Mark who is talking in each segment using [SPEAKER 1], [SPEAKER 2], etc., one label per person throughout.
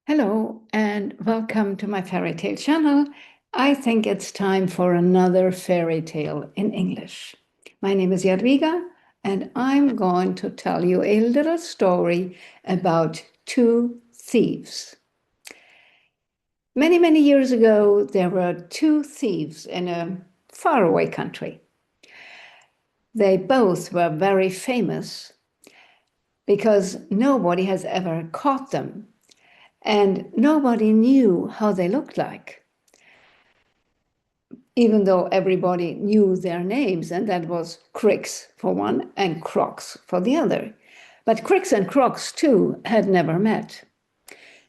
[SPEAKER 1] Hello and welcome to my fairy tale channel. I think it's time for another fairy tale in English. My name is Jadwiga and I'm going to tell you a little story about two thieves. Many, many years ago, there were two thieves in a faraway country. They both were very famous because nobody has ever caught them. And nobody knew how they looked like, even though everybody knew their names, and that was Krix for one and Krox for the other. But Krix and Krox, too, had never met.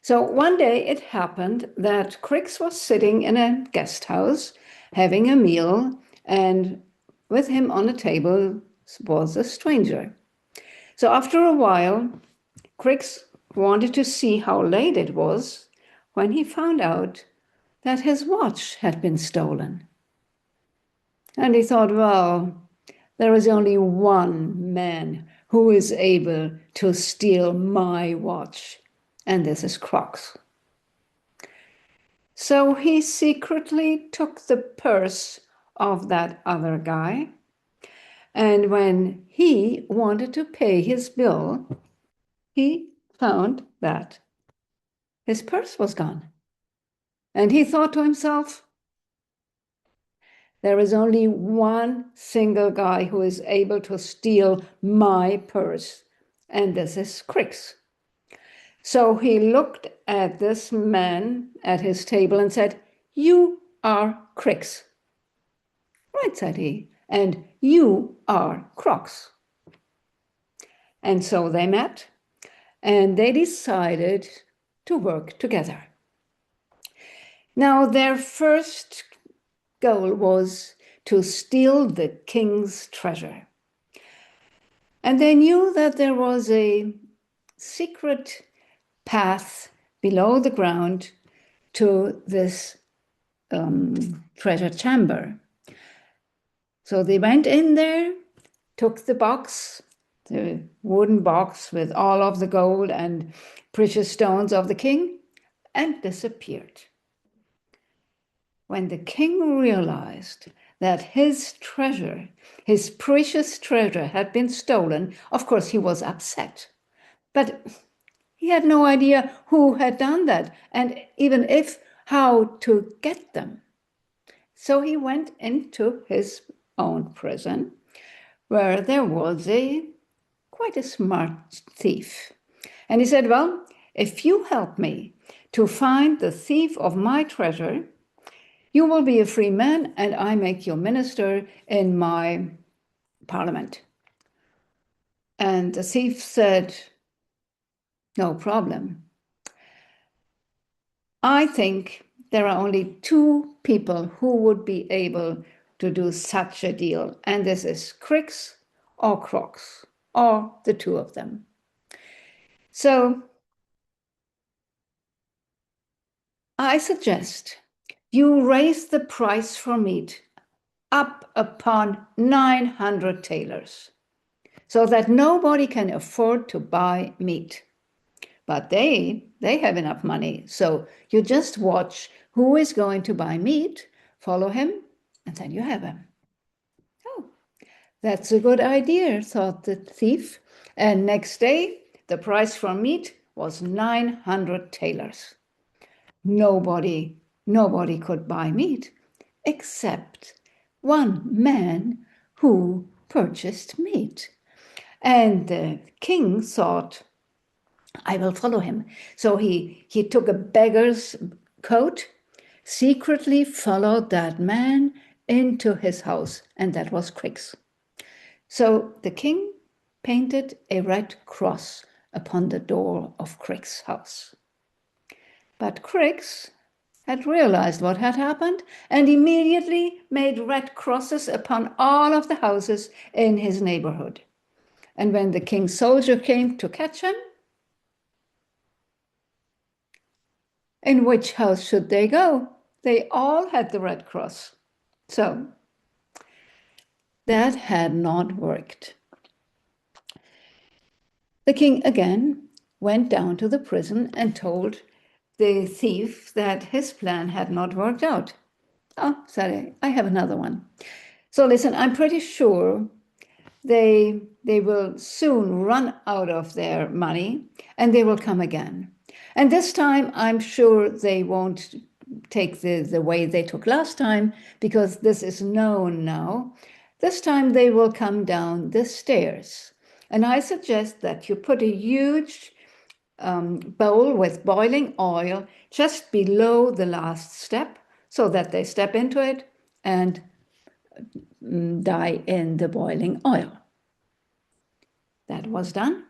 [SPEAKER 1] So one day it happened that Krix was sitting in a guest house having a meal, and with him on a table was a stranger. So after a while, Krix wanted to see how late it was when he found out that his watch had been stolen. And he thought, well, there is only one man who is able to steal my watch, and this is Krox. So he secretly took the purse of that other guy, and when he wanted to pay his bill, he found that his purse was gone. And he thought to himself, there is only one single guy who is able to steal my purse, and this is Krix. So he looked at this man at his table and said, "You are Krix." "Right," said he, "and you are Krox." And so they met, and they decided to work together. Now, their first goal was to steal the king's treasure. And they knew that there was a secret path below the ground to this treasure chamber. So they went in there, took the box, the wooden box with all of the gold and precious stones of the king, and disappeared. When the king realized that his treasure, his precious treasure, had been stolen, of course he was upset. But he had no idea who had done that, and even if how to get them. So he went into his own prison, where there was quite a smart thief. And he said, "Well, if you help me to find the thief of my treasure, you will be a free man, and I make you minister in my parliament." And the thief said, "No problem. I think there are only two people who would be able to do such a deal, and this is Krix or Krox, or the two of them. So I suggest you raise the price for meat up upon 900 thalers, so that nobody can afford to buy meat. But they have enough money, so you just watch who is going to buy meat, follow him, and then you have him." "Oh, that's a good idea," thought the thief. And next day, the price for meat was 900 thalers. Nobody could buy meat except one man who purchased meat. And the king thought, "I will follow him." So he took a beggar's coat, secretly followed that man into his house, and that was Krix. So the king painted a red cross upon the door of Krix's house. But Krix had realized what had happened and immediately made red crosses upon all of the houses in his neighborhood. And when the king's soldier came to catch him, in which house should they go? They all had the red cross. So that had not worked. The king again went down to the prison and told the thief that his plan had not worked out. Oh, sorry, I have another one. So listen, I'm pretty sure they will soon run out of their money and they will come again. And this time, I'm sure they won't take the way they took last time, because this is known now. This time they will come down the stairs. And I suggest that you put a huge bowl with boiling oil just below the last step so that they step into it and die in the boiling oil. That was done.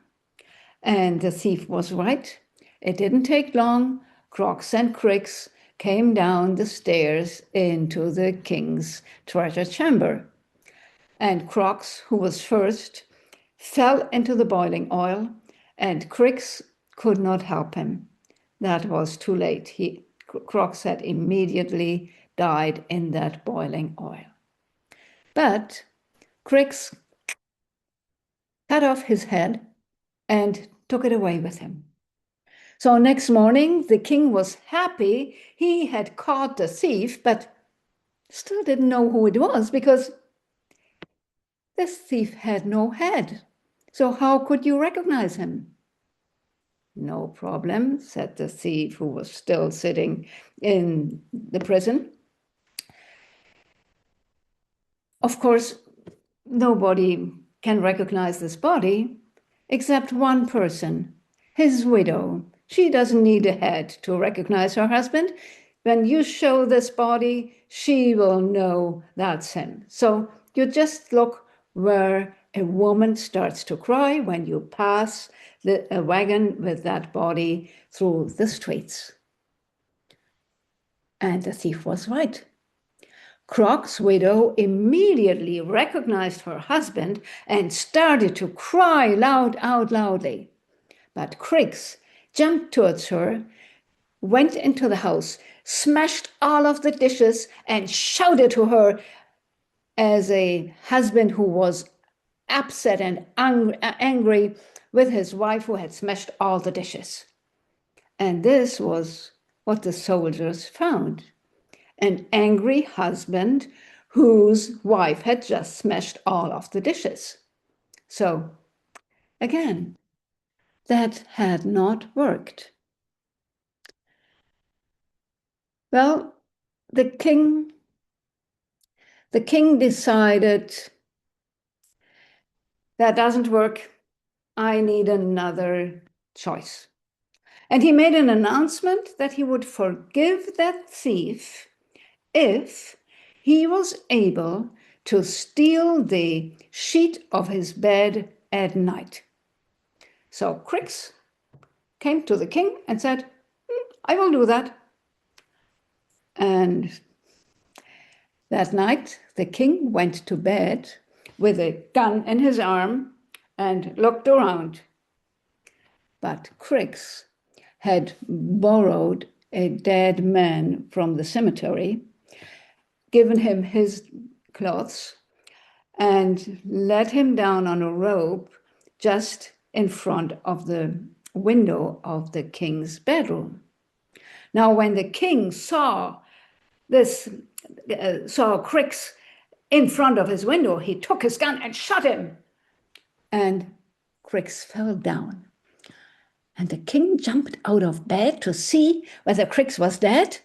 [SPEAKER 1] And the thief was right. It didn't take long. Krox and Krix came down the stairs into the king's treasure chamber. And Krox, who was first, fell into the boiling oil, and Krix could not help him. That was too late. Krox had immediately died in that boiling oil. But Krix cut off his head and took it away with him. So next morning, the king was happy. He had caught the thief, but still didn't know who it was, because this thief had no head. So how could you recognize him? No problem, said the thief, who was still sitting in the prison. Of course, nobody can recognize this body except one person, his widow. She doesn't need a head to recognize her husband. When you show this body, she will know that's him. So you just look where a woman starts to cry when you pass a wagon with that body through the streets. And the thief was right. Krox's widow immediately recognized her husband and started to cry out loudly. But Krix jumped towards her, went into the house, smashed all of the dishes, and shouted to her as a husband who was upset and angry with his wife who had smashed all the dishes. And this was what the soldiers found: an angry husband whose wife had just smashed all of the dishes. So, again, that had not worked. Well, the king decided, that doesn't work. I need another choice. And he made an announcement that he would forgive that thief if he was able to steal the sheet of his bed at night. So Krix came to the king and said, I will do that. And that night, the king went to bed with a gun in his arm and looked around. But Krix had borrowed a dead man from the cemetery, given him his clothes, and let him down on a rope just in front of the window of the king's bedroom. Now, when the king saw Krix in front of his window, he took his gun and shot him. And Krix fell down. And the king jumped out of bed to see whether Krix was dead.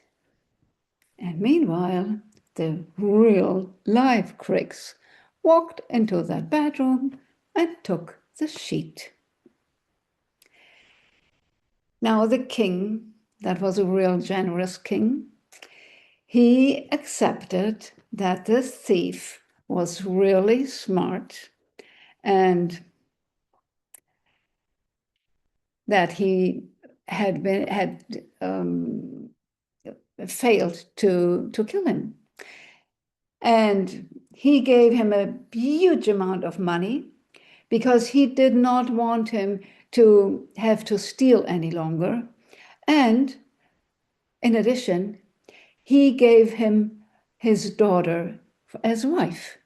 [SPEAKER 1] And meanwhile, the real live Krix walked into that bedroom and took the sheet. Now the king, that was a real generous king, he accepted that the thief was really smart and that he had failed to kill him. And he gave him a huge amount of money because he did not want him to have to steal any longer. And in addition, he gave him his daughter as wife.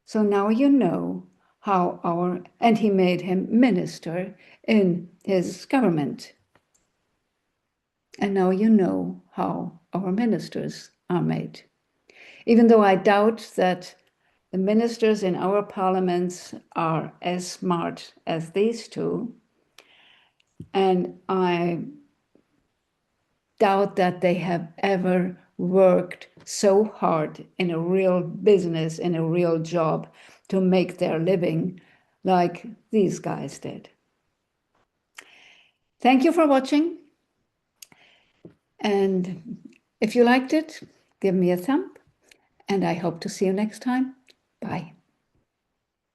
[SPEAKER 1] So now you know and he made him minister in his government. And now you know how our ministers are made. Even though I doubt that the ministers in our parliaments are as smart as these two, and I doubt that they have ever worked so hard in a real business, in a real job, to make their living like these guys did. Thank you for watching. And if you liked it, give me a thumb. And I hope to see you next time. Bye.